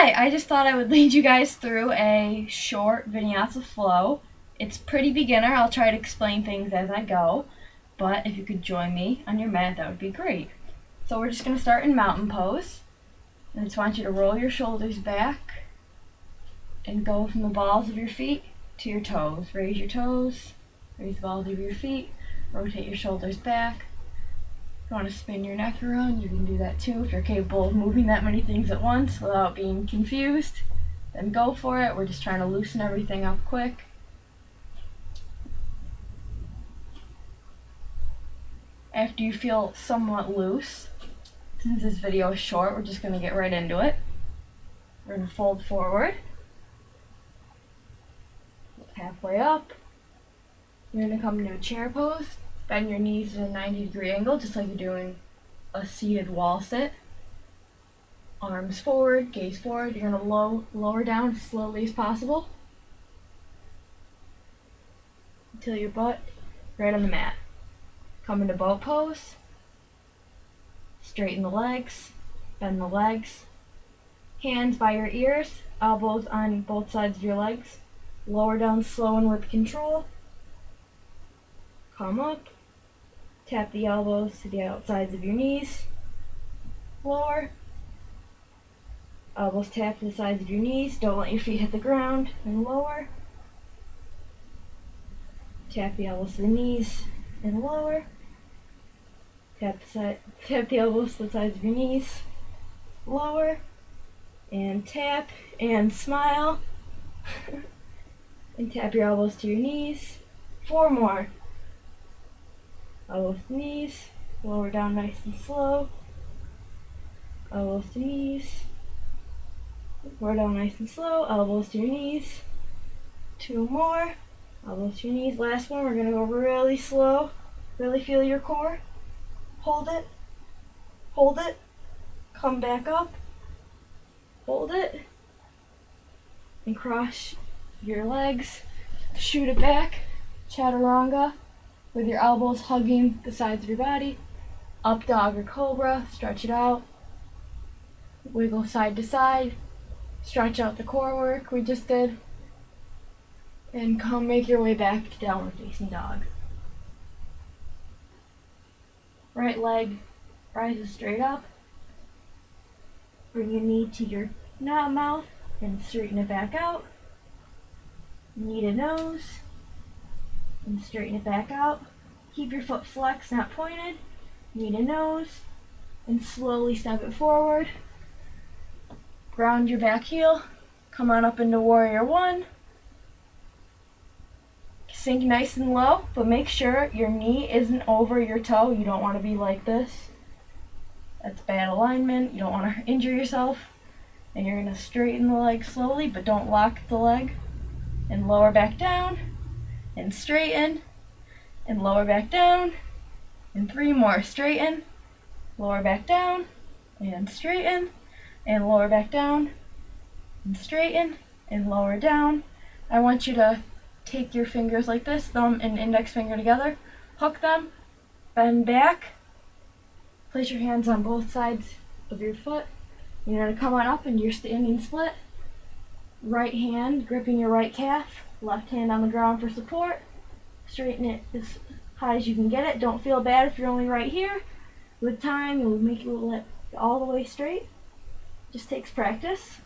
Hi, I just thought I would lead you guys through a short Vinyasa flow. It's pretty beginner. I'll try to explain things as I go, but if you could join me on your mat, that would be great. So we're just going to start in mountain pose. I just want you to roll your shoulders back and go from the balls of your feet to your toes. Raise your toes, raise the balls of your feet, rotate your shoulders back. If you want to spin your neck around, you can do that too. If you're capable of moving that many things at once without being confused, then go for it. We're just trying to loosen everything up quick. After you feel somewhat loose, since this video is short, we're just going to get right into it. We're going to fold forward, halfway up. You're going to come into a chair pose. Bend your knees at a 90-degree angle, just like you're doing a seated wall sit. Arms forward, gaze forward. You're going to lower down as slowly as possible until your butt right on the mat. Come into boat pose. Straighten the legs, bend the legs. Hands by your ears, elbows on both sides of your legs. Lower down slow and with control. Come up. Tap the elbows to the outsides of your knees. Lower. Elbows tap to the sides of your knees. Don't let your feet hit the ground. And lower. Tap the elbows to the knees and lower. Tap the elbows to the sides of your knees. Lower. And tap and smile. And tap your elbows to your knees. 4 more. Elbows to knees, lower down nice and slow. Elbows to knees, lower down nice and slow. Elbows to your knees. 2 more. Elbows to your knees. Last one, we're going to go really slow. Really feel your core. Hold it. Hold it. Come back up. Hold it. And cross your legs. Shoot it back. Chaturanga. With your elbows hugging the sides of your body. Up dog or cobra, stretch it out. Wiggle side to side. Stretch out the core work we just did. And come make your way back to downward facing dog. Right leg rises straight up. Bring your knee to your mouth and straighten it back out. Knee to nose. And straighten it back out. Keep your foot flexed, not pointed. Knee to nose. And slowly step it forward. Ground your back heel. Come on up into warrior 1. Sink nice and low, but make sure your knee isn't over your toe. You don't want to be like this. That's bad alignment. You don't want to injure yourself. And you're going to straighten the leg slowly, but don't lock the leg. And lower back down. And straighten, and lower back down, and 3 more. Straighten, lower back down, and straighten, and lower back down, and straighten, and lower down. I want you to take your fingers like this, thumb and index finger together, hook them, bend back, place your hands on both sides of your foot. You're going to come on up into your standing split. Right hand gripping your right calf. Left hand on the ground for support. Straighten it as high as you can get it. Don't feel bad if you're only right here. With time, you'll make it all the way straight. Just takes practice.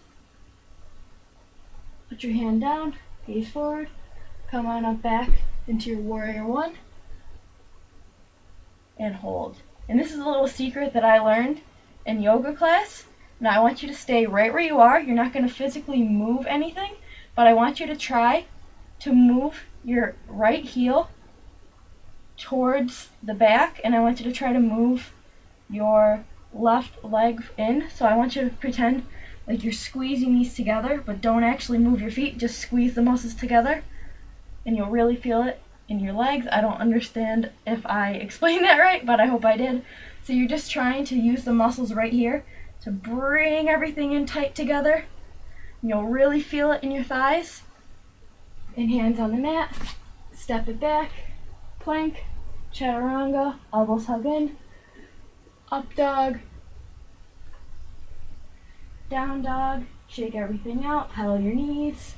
Put your hand down, gaze forward. Come on up back into your warrior 1. And hold. And this is a little secret that I learned in yoga class. Now I want you to stay right where you are. You're not going to physically move anything, but I want you to try to move your right heel towards the back, and I want you to try to move your left leg in. So I want you to pretend like you're squeezing these together, but don't actually move your feet, just squeeze the muscles together, and you'll really feel it in your legs. I don't understand if I explained that right, but I hope I did. So you're just trying to use the muscles right here to bring everything in tight together. You'll really feel it in your thighs. And hands on the mat, step it back, plank, chaturanga, elbows hug in, up dog, Down dog, shake everything out, pedal your knees.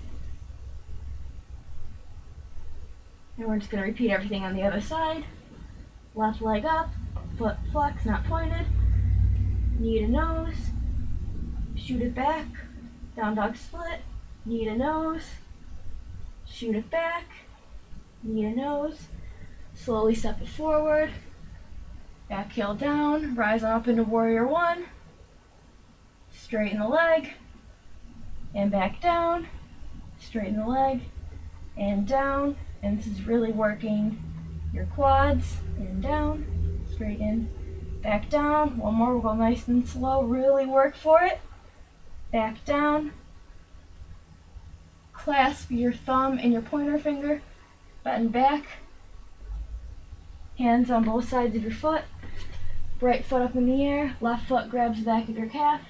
And we're just going to repeat everything on the other side. Left leg up, foot flex, not pointed. Knee to nose, shoot it back, down dog split, knee to nose, shoot it back, knee to nose, slowly step it forward, back heel down, rise up into warrior one, straighten the leg, and back down, straighten the leg, and down, and this is really working your quads, and down, straighten, back down, one more, we'll go nice and slow, really work for it, back down, clasp your thumb and your pointer finger, bend back, hands on both sides of your foot, right foot up in the air, left foot grabs the back of your calf,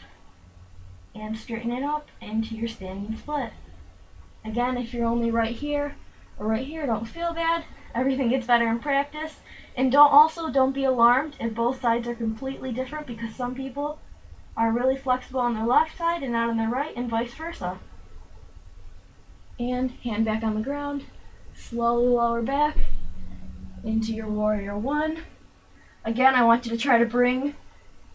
and straighten it up into your standing split. Again, if you're only right here or right here, don't feel bad. Everything gets better in practice. And don't be alarmed if both sides are completely different, because some people are really flexible on their left side and not on their right, and vice versa. And hand back on the ground, slowly lower back into your warrior one. Again, I want you to try to bring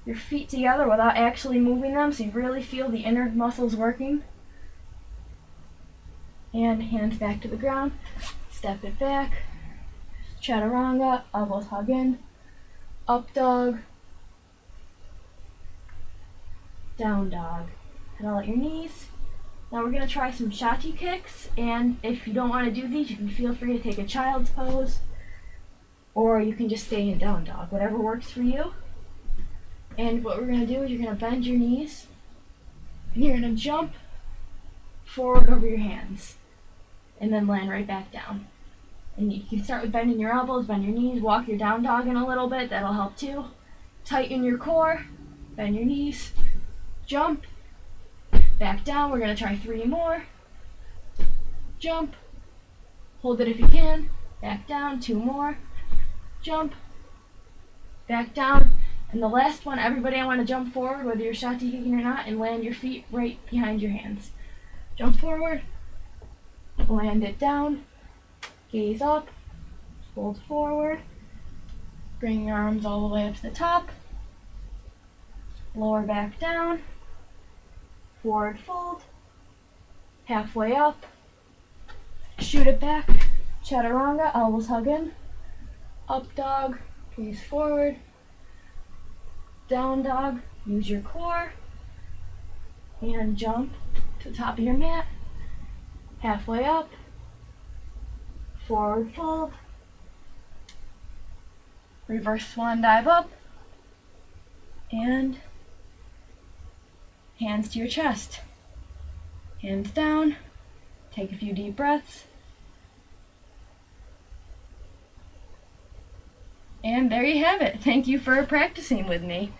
your feet together without actually moving them, so you really feel the inner muscles working. And hands back to the ground, step it back, chaturanga, elbows hug in, up dog, down dog. Pedal out your knees. Now we're going to try some shati kicks, and if you don't want to do these, you can feel free to take a child's pose, or you can just stay in down dog, whatever works for you. And what we're going to do is you're going to bend your knees, and you're going to jump forward over your hands, and then land right back down. And you can start with bending your elbows, bend your knees, walk your down dog in a little bit, that'll help too. Tighten your core, bend your knees, jump, back down. We're going to try 3 more. Jump, hold it if you can, back down, 2 more, jump, back down. And the last one, everybody, I want to jump forward, whether you're shati kicking or not, and land your feet right behind your hands. Jump forward, land it down, gaze up, fold forward, bring your arms all the way up to the top, lower back down, forward fold, halfway up, shoot it back, chaturanga, elbows hug in, up dog, gaze forward, down dog, use your core, and jump to the top of your mat, halfway up, forward fold, reverse swan dive up, and hands to your chest, hands down, take a few deep breaths, and there you have it. Thank you for practicing with me.